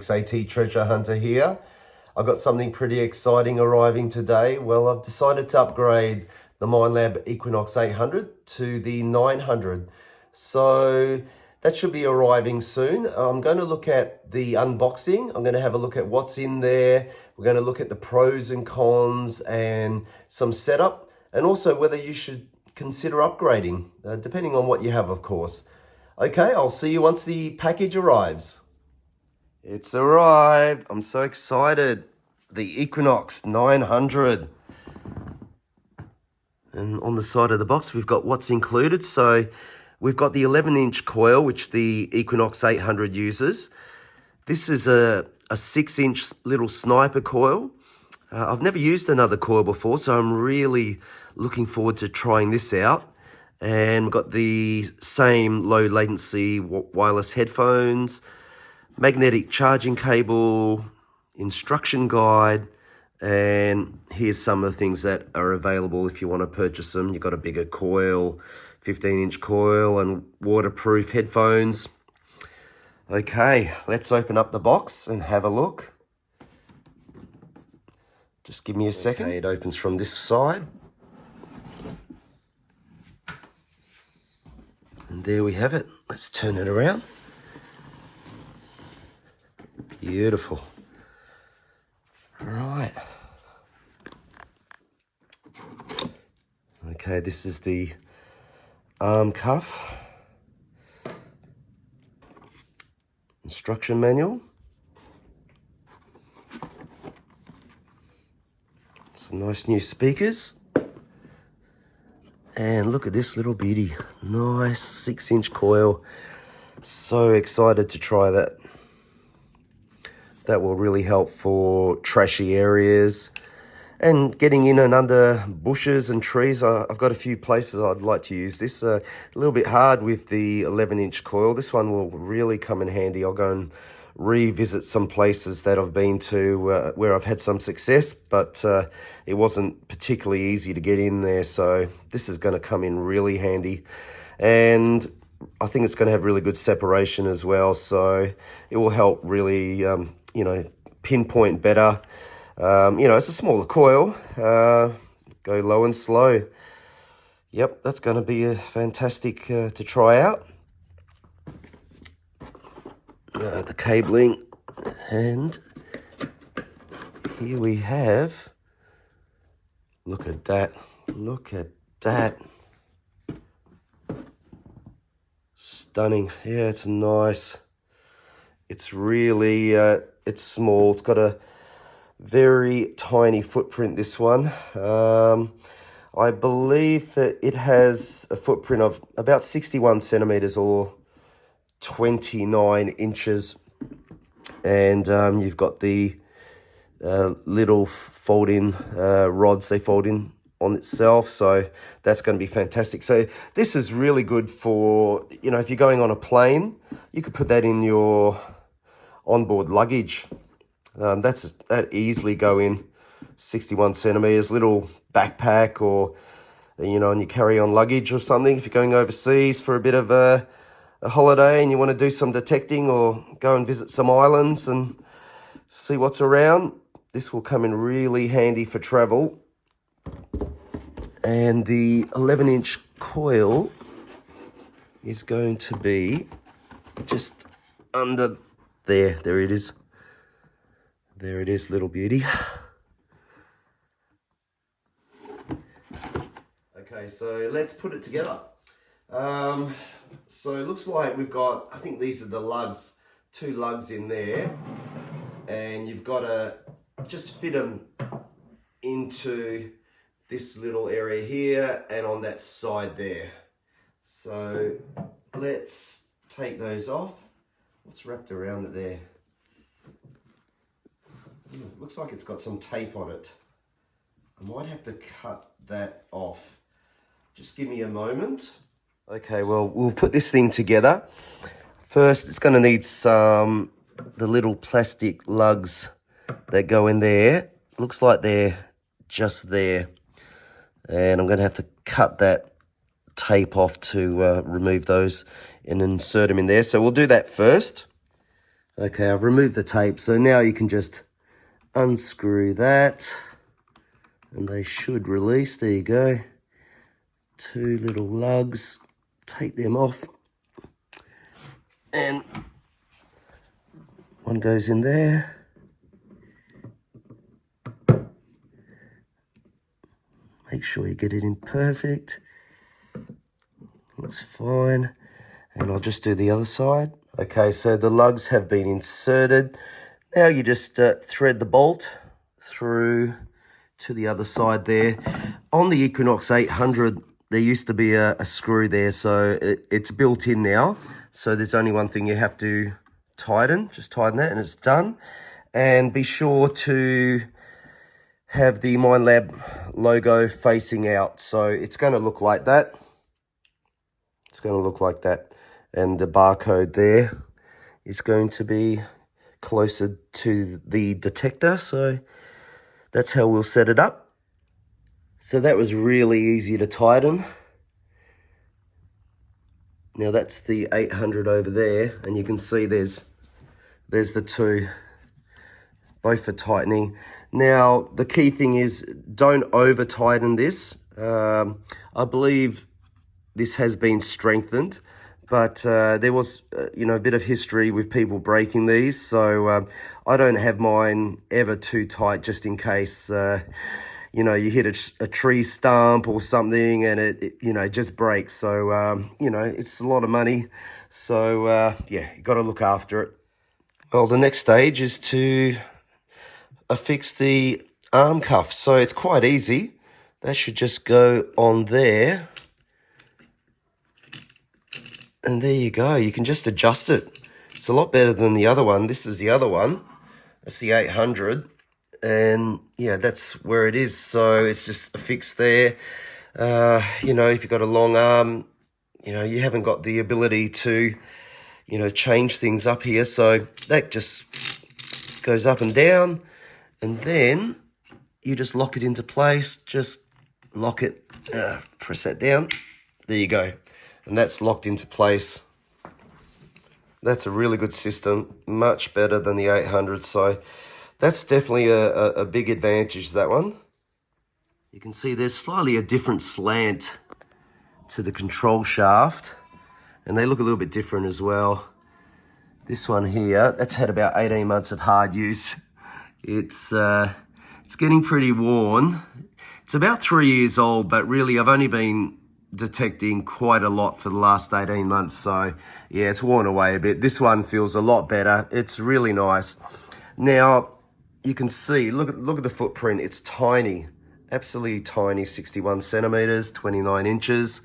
Equinox AT Treasure Hunter here. I've got something pretty exciting arriving today. Well, I've decided to upgrade the Minelab Equinox 800 to the 900. So that should be arriving soon. I'm going to look at the unboxing. I'm going to have a look at what's in there. We're going to look at the pros and cons and some setup, and also whether you should consider upgrading, depending on what you have, of course. Okay, I'll see you once the package arrives. It's arrived. I'm so excited. The Equinox 900. And on the side of the box, we've got what's included. So we've got the 11-inch coil, which the Equinox 800 uses. This is a 6-inch little sniper coil. I've never used another coil before, so I'm really looking forward to trying this out. And we've got the same low latency wireless headphones, magnetic charging cable, instruction guide, and here's some of the things that are available if you want to purchase them. You've got a bigger coil, 15-inch coil, and waterproof headphones. Okay, let's open up the box and have a look. Just give me a second. Okay, it opens from this side. And there we have it. Let's turn it around. Beautiful. All right. Okay, this is the arm cuff. Instruction manual. Some nice new speakers. And look at this little beauty. Nice 6-inch coil. So excited to try that. That will really help for trashy areas and getting in and under bushes and trees. I've got a few places I'd like to use this. A little bit hard with the 11-inch coil. This one will really come in handy. I'll go and revisit some places that I've been to where I've had some success, but it wasn't particularly easy to get in there. So this is going to come in really handy. And I think it's going to have really good separation as well. So it will help really, pinpoint better. It's a smaller coil. Go low and slow. Yep, that's going to be fantastic to try out. The cabling, and here we have, look at that, stunning. Yeah, it's nice. It's really, it's small. It's got a very tiny footprint, this one. I believe that it has a footprint of about 61 centimeters or 29 inches, and you've got the little fold-in rods. They fold in on itself, so that's going to be fantastic. So this is really good for, if you're going on a plane, you could put that in your onboard luggage. That easily go in 61 centimeters, little backpack, or and you carry on luggage or something if you're going overseas for a bit of a holiday and you want to do some detecting or go and visit some islands and see what's around. This will come in really handy for travel. And the 11-inch coil is going to be just under there. There it is. There it is, little beauty. Okay, so let's put it together. So it looks like we've got, I think these are the lugs, 2 lugs in there, and you've got to just fit them into this little area here and on that side there. So let's take those off. What's wrapped around it there? Looks like it's got some tape on it. I might have to cut that off. Just give me a moment. Okay, well, we'll put this thing together. First, it's going to need the little plastic lugs that go in there. Looks like they're just there. And I'm going to have to cut that tape off to remove those and insert them in there. So we'll do that first. Okay, I've removed the tape, so now you can just unscrew that and they should release. There you go. Two little lugs. Take them off. And one goes in there. Make sure you get it in perfect. Looks fine. And I'll just do the other side. Okay, so the lugs have been inserted. Now you just thread the bolt through to the other side there. On the Equinox 800, there used to be a screw there, so it's built in now. So there's only one thing you have to tighten. Just tighten that and it's done. And be sure to have the Minelab logo facing out. So it's going to look like that. It's going to look like that. And the barcode there is going to be closer to the detector. So that's how we'll set it up. So that was really easy to tighten. Now that's the 800 over there, and you can see there's the two, both for tightening. Now the key thing is don't over tighten this. I believe this has been strengthened, but there was a bit of history with people breaking these, so I don't have mine ever too tight, just in case you hit a tree stump or something and it just breaks. So it's a lot of money, so yeah, you got to look after it. Well, the next stage is to affix the arm cuff. So it's quite easy. That should just go on there. And there you go. You can just adjust it. It's a lot better than the other one. This is the other one. That's the 800. And yeah, that's where it is. So it's just affixed there. If you've got a long arm, you haven't got the ability to, change things up here. So that just goes up and down. And then you just lock it into place. Just lock it, press that down. There you go. And that's locked into place. That's a really good system, much better than the 800. So that's definitely a big advantage, that one. You can see there's slightly a different slant to the control shaft, and they look a little bit different as well. This one here, that's had about 18 months of hard use. It's getting pretty worn. It's about 3 years old, but really I've only been detecting quite a lot for the last 18 months. So yeah, it's worn away a bit. This one feels a lot better. It's really nice. Now you can see, look at the footprint. It's tiny, absolutely tiny, 61 centimeters, 29 inches.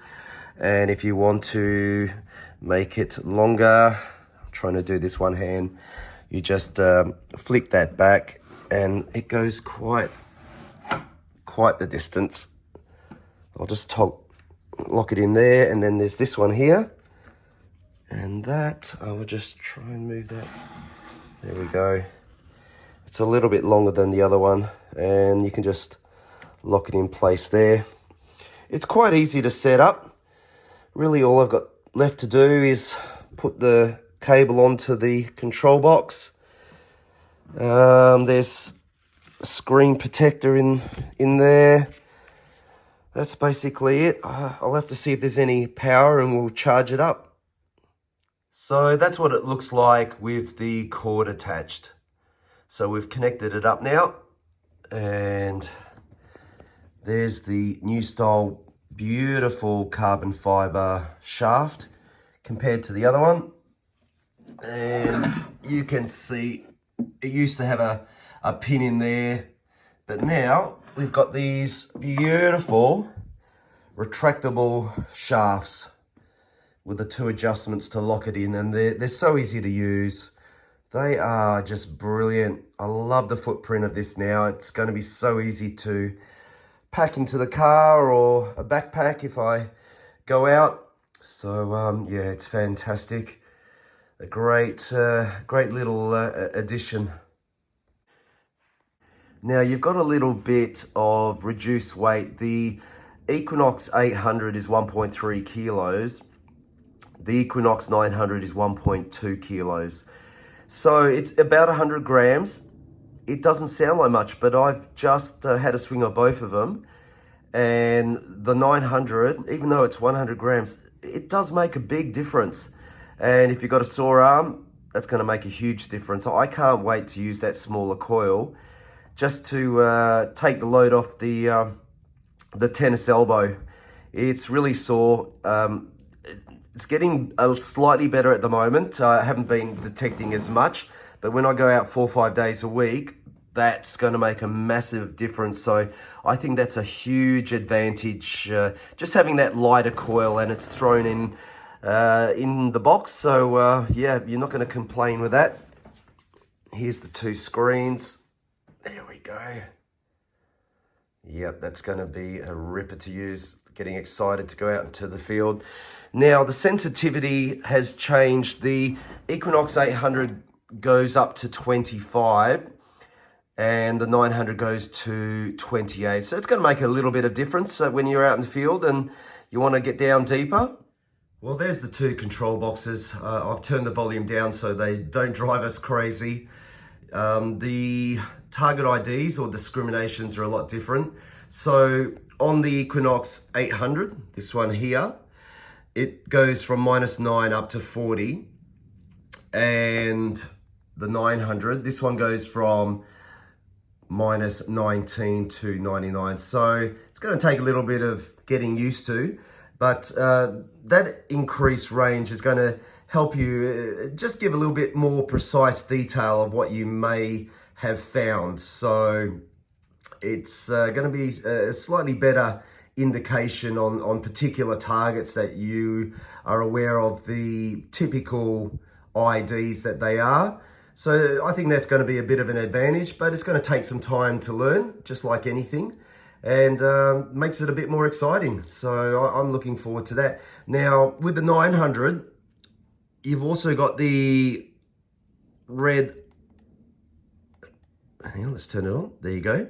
And if you want to make it longer, I'm trying to do this one hand, you just flick that back and it goes quite the distance. I'll just lock it in there, and then there's this one here, and that I will just try and move that. There we go. It's a little bit longer than the other one, and you can just lock it in place there. It's quite easy to set up. Really all I've got left to do is put the cable onto the control box. There's a screen protector in there. That's basically it. I'll have to see if there's any power and we'll charge it up. So that's what it looks like with the cord attached. So we've connected it up now, and there's the new style beautiful carbon fiber shaft compared to the other one. And you can see it used to have a pin in there, but now we've got these beautiful retractable shafts with the two adjustments to lock it in, and they're so easy to use. They are just brilliant. I love the footprint of this now. It's going to be so easy to pack into the car or a backpack if I go out. So yeah, it's fantastic. A great little addition. Now you've got a little bit of reduced weight. The Equinox 800 is 1.3 kilos. The Equinox 900 is 1.2 kilos. So it's about 100 grams. It doesn't sound like much, but I've just had a swing of both of them. And the 900, even though it's 100 grams, it does make a big difference. And if you've got a sore arm, that's going to make a huge difference. I can't wait to use that smaller coil just to take the load off the tennis elbow. It's really sore. It's getting slightly better at the moment. I haven't been detecting as much, but when I go out 4 or 5 days a week, that's going to make a massive difference. So I think that's a huge advantage, just having that lighter coil, and it's thrown in the box. So yeah, you're not going to complain with that. Here's the 2 screens. There we go. Yep, that's going to be a ripper to use. Getting excited to go out into the field. Now, the sensitivity has changed. The Equinox 800 goes up to 25 and the 900 goes to 28. So it's going to make a little bit of difference when you're out in the field and you want to get down deeper. Well, there's the 2 control boxes. I've turned the volume down so they don't drive us crazy. The target IDs or discriminations are a lot different. So on the Equinox 800, this one here, it goes from -9 up to 40. And the 900, this one goes from -19 to 99. So it's going to take a little bit of getting used to, but that increased range is going to help you just give a little bit more precise detail of what you may have found. So it's going to be a slightly better indication on particular targets that you are aware of the typical IDs that they are. So I think that's going to be a bit of an advantage, but it's going to take some time to learn, just like anything, and makes it a bit more exciting. So I'm looking forward to that. Now, with the 900, you've also got the red, hang on, let's turn it on. There you go.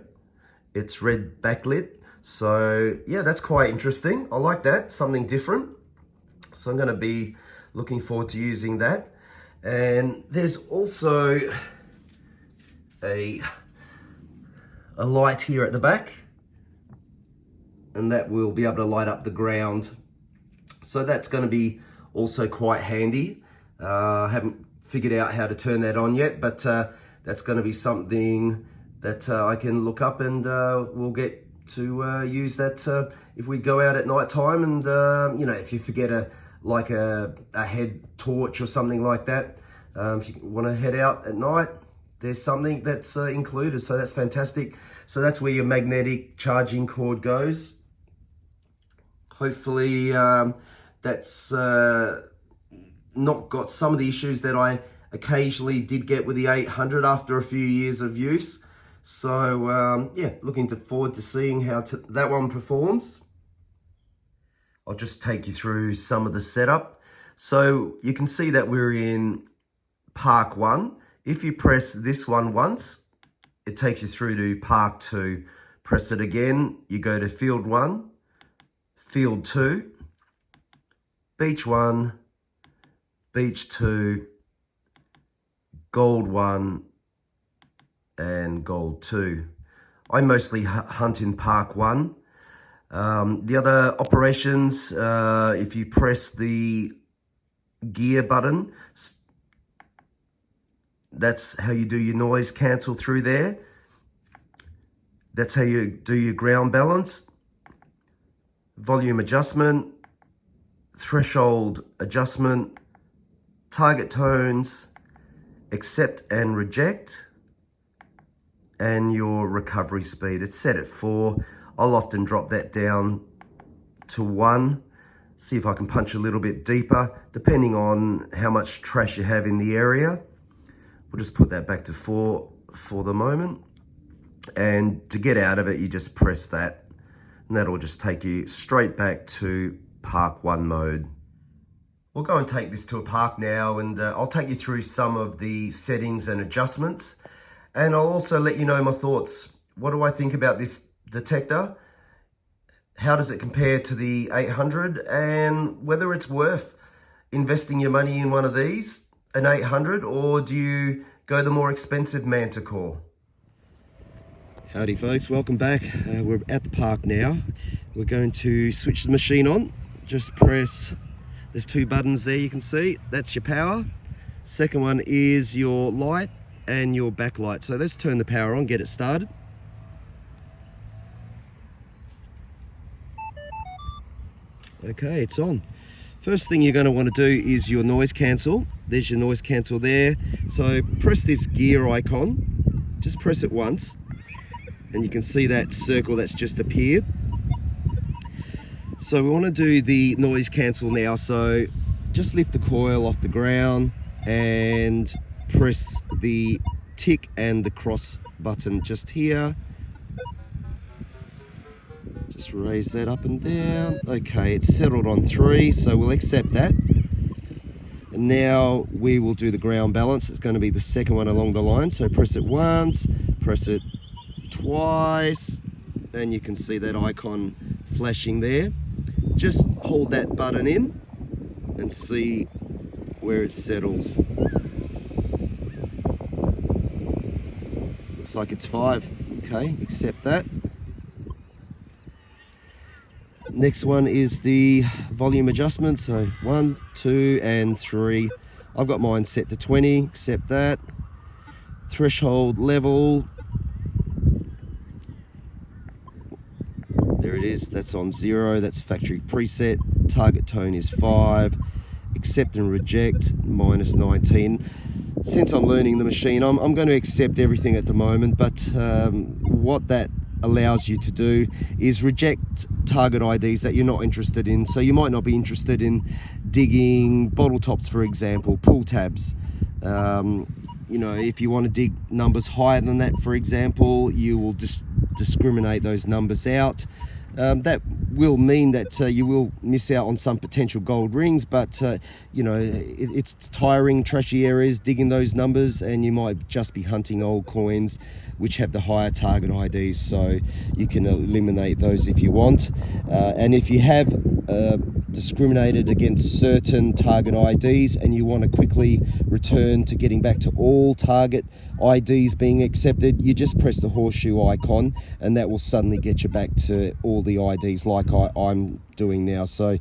It's red backlit. So yeah, that's quite interesting. I like that, something different. So I'm going to be looking forward to using that. And there's also a light here at the back, and that will be able to light up the ground. So that's going to be also quite handy. I haven't figured out how to turn that on yet, but that's going to be something that I can look up, and we'll get to use that if we go out at night time. And you know, if you forget a head torch or something like that, if you want to head out at night, there's something that's included. So that's fantastic. So that's where your magnetic charging cord goes. Hopefully that's not got some of the issues that I occasionally did get with the 800 after a few years of use. So yeah, looking forward to seeing how that one performs. I'll just take you through some of the setup. So you can see that we're in Park 1. If you press this one once, it takes you through to Park 2. Press it again, you go to Field 1, Field 2, Beach 1, Beach 2, Gold 1, and Gold 2. I mostly hunt in Park 1. The other operations, if you press the gear button, that's how you do your noise cancel through there. That's how you do your ground balance, volume adjustment, threshold adjustment, target tones, accept and reject, and your recovery speed. It's set at 4. I'll often drop that down to 1. See if I can punch a little bit deeper, depending on how much trash you have in the area. We'll just put that back to 4 for the moment. And to get out of it, you just press that, and that'll just take you straight back to Park 1 mode. We'll go and take this to a park now, and I'll take you through some of the settings and adjustments. And I'll also let you know my thoughts. What do I think about this detector? How does it compare to the 800, and whether it's worth investing your money in one of these? an 800, or do you go the more expensive Manticore? Howdy folks, welcome back. We're at the park now. We're going to switch the machine on. Just press, there's two buttons there you can see. That's your power. Second one is your light and your backlight. So let's turn the power on, get it started. Okay, it's on. First thing you're going to want to do is your noise cancel. There's your noise cancel there. So press this gear icon, just press it once, and you can see that circle that's just appeared. So we want to do the noise cancel now. So just lift the coil off the ground and press the tick and the cross button just here. Just raise that up and down. Okay, it's settled on 3, so we'll accept that. And now we will do the ground balance. It's going to be the second one along the line. So press it once, press it twice, and you can see that icon flashing there. Just hold that button in and see where it settles. Looks like it's 5. Okay, accept that. Next one is the volume adjustment. So 1, 2, and 3. I've got mine set to 20, accept that. Threshold level. There it is, that's on 0, that's factory preset. Target tone is 5. Accept and reject, -19. Since I'm learning the machine, I'm going to accept everything at the moment, but what that allows you to do is reject target IDs that you're not interested in. So you might not be interested in digging bottle tops, for example, pull tabs. You know, if you want to dig numbers higher than that, for example, you will just discriminate those numbers out. That will mean that you will miss out on some potential gold rings, but you know, it's tiring, trashy areas, digging those numbers, and you might just be hunting old coins which have the higher target IDs, so you can eliminate those if you want. And if you have discriminated against certain target IDs and you want to quickly return to getting back to all target IDs being accepted, you just press the horseshoe icon and that will suddenly get you back to all the IDs like I'm doing now. So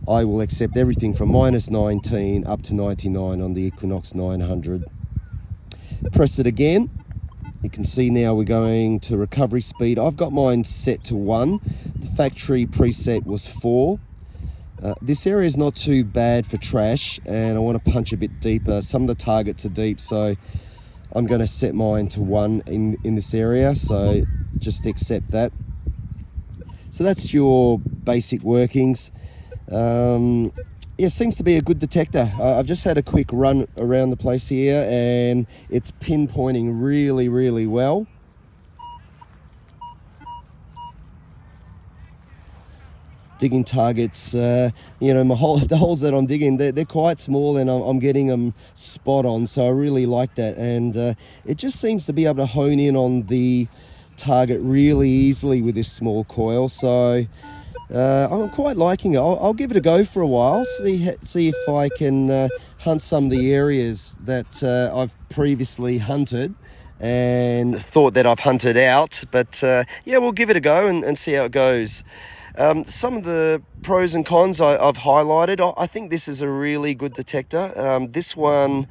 I will accept everything from -19 up to 99 on the Equinox 900. Press it again. You can see now we're going to recovery speed. I've got mine set to 1. The factory preset was 4. This area is not too bad for trash, and I want to punch a bit deeper. Some of the targets are deep, so I'm going to set mine to 1 in this area, so just accept that. So that's your basic workings. Yeah, seems to be a good detector. I've just had a quick run around the place here and it's pinpointing really, really well. Digging targets, you know, the holes that I'm digging, they're quite small and I'm getting them spot on, so I really like that. And it just seems to be able to hone in on the target really easily with this small coil, so I'm quite liking it. I'll give it a go for a while, see if I can hunt some of the areas that I've previously hunted and thought that I've hunted out. But yeah, we'll give it a go and see how it goes. Some of the pros and cons I've highlighted. I think this is a really good detector. This one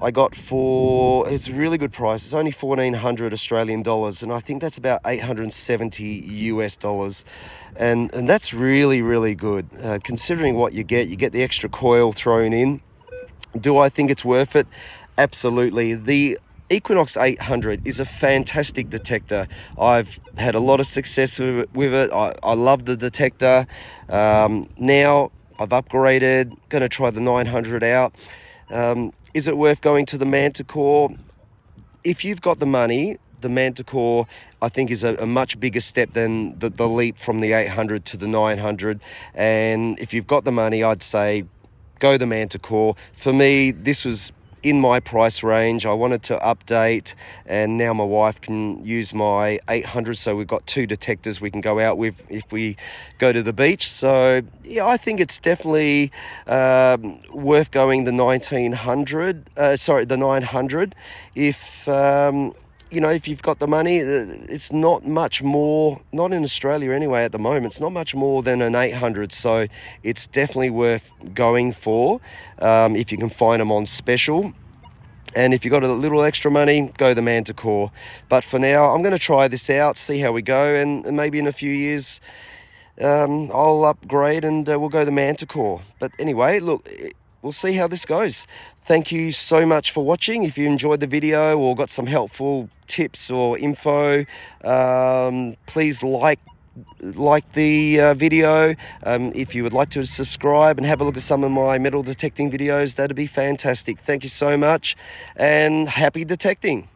I got for, it's a really good price. It's only 1,400 Australian dollars, and I think that's about 870 US dollars. And that's really, really good. Considering what you get the extra coil thrown in. Do I think it's worth it? Absolutely. The Equinox 800 is a fantastic detector. I've had a lot of success with it. I love the detector. Now I've upgraded, going to try the 900 out. Is it worth going to the Manticore? If you've got the money, the Manticore I think is a much bigger step than the leap from the 800 to the 900. And if you've got the money, I'd say go the Manticore. For me, this was in my price range. I wanted to update, and now my wife can use my 800, so we've got 2 detectors we can go out with if we go to the beach. So yeah, I think it's definitely worth going the 1900, the 900. If you know, if you've got the money, it's not much more, not in Australia anyway at the moment, it's not much more than an 800, so it's definitely worth going for if you can find them on special. And if you've got a little extra money, go the Manticore. But for now, I'm going to try this out, see how we go, and maybe in a few years I'll upgrade and we'll go the Manticore. But anyway, look, we'll see how this goes. Thank you so much for watching. If you enjoyed the video or got some helpful tips or info, please like the video. If you would like to subscribe and have a look at some of my metal detecting videos, that'd be fantastic. Thank you so much, and happy detecting.